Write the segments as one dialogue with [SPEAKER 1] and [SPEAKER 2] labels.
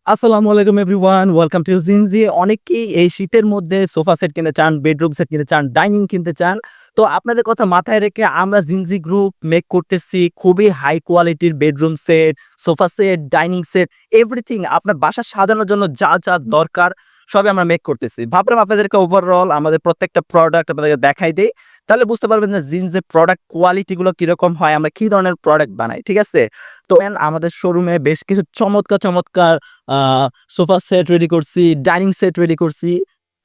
[SPEAKER 1] আসসালামু আলাইকুম everyone, welcome to Gen Z. অনেকেই এই শীতের মধ্যে সোফা সেট কিনতে চান, বেডরুম সেট কিনতে চান, ডাইনিং কিনতে চান। তো আপনাদের কথা মাথায় রেখে আমরা জিনজি গ্রুপ মেক করতেছি খুবই হাই কোয়ালিটির bedroom set, sofa set, dining set, everything আপনার বাসা সাজানোর জন্য যা দরকার সবই আমরা মেক করতেছি। ভাবলাম আপনাদেরকে ওভারঅল আমাদের প্রত্যেকটা প্রোডাক্ট আপনাদেরকে দেখাই দেই। তাহলে বুঝতে পারবেন যে জিনজির প্রোডাক্ট কোয়ালিটি গুলো কিরকম হয়, আমরা কি ধরনের প্রোডাক্ট বানাই। ঠিক আছে? তো আমাদের শোরুমে বেশ কিছু চমৎকার আ সোফা সেট রেডি করছি, ডাইনিং সেট রেডি করছি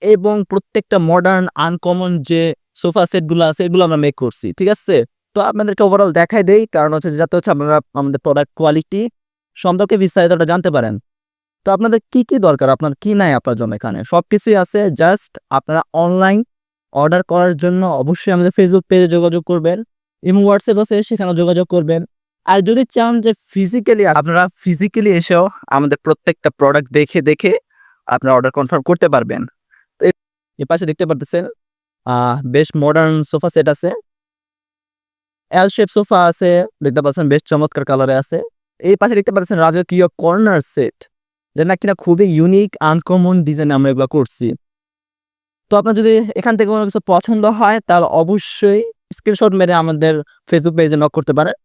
[SPEAKER 1] এবং প্রত্যেকটা মডার্ন আনকমন যে সোফা সেট গুলো আছে এগুলো আমরা মেক করছি। ঠিক আছে? তো আপনাদেরকে ওভারঅল দেখাই দেই। কারণ হচ্ছে যাতে হচ্ছে আপনারা আমাদের প্রোডাক্ট কোয়ালিটি সম্পর্কে বিস্তারিতটা জানতে পারেন। তো আপনাদের কি দরকার? আপনার কি নাই আপনার জন্য এখানে? সবকিছুই আছে। জাস্ট আপনারা অনলাইন অর্ডার করার জন্য অবশ্যই আমাদের Facebook পেজে যোগাযোগ করবেন। ইমো, WhatsApp আছে সেখানেও যোগাযোগ করবেন। আর যদি চান যে ফিজিক্যালি আপনারা ফিজিক্যালি এসেও আমাদের প্রত্যেকটা প্রোডাক্ট দেখে আপনারা অর্ডার কনফার্ম করতে পারবেন। তো এপাশে দেখতে পারতেছেন আ বেশ মডার্ন সোফা সেট আছে। এল শেপ সোফা আছে, দেখতে পাচ্ছেন বেশ চমৎকার কালারে আছে। এই পাশে দেখতে পাচ্ছেন রাজকীয় কর্নার সেট। যেটা কিনা খুবই ইউনিক আনকমন ডিজাইন আমরা এগুলা করছি। তো আপনার যদি এখান থেকে কোনো কিছু পছন্দ হয় তাহলে অবশ্যই স্ক্রিনশট মেরে আমাদের Facebook পেজে নক করতে পারেন।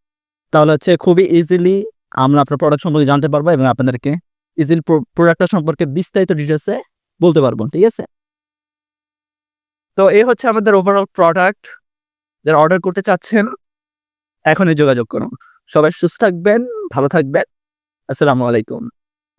[SPEAKER 1] তাহলে হচ্ছে খুবই ইজিলি আমরা আপনার প্রোডাক্ট সম্পর্কে জানতে পারবো এবং আপনাদেরকে ইজিলি প্রোডাক্টটা সম্পর্কে বিস্তারিত ডিটেইলসে বলতে পারবো। ঠিক আছে? তো এই হচ্ছে আমাদের ওভারঅল প্রোডাক্ট। যারা অর্ডার করতে চাচ্ছেন এখনই যোগাযোগ করুন। সবাই সুস্থ থাকবেন, ভালো থাকবেন। আসসালামু আলাইকুম।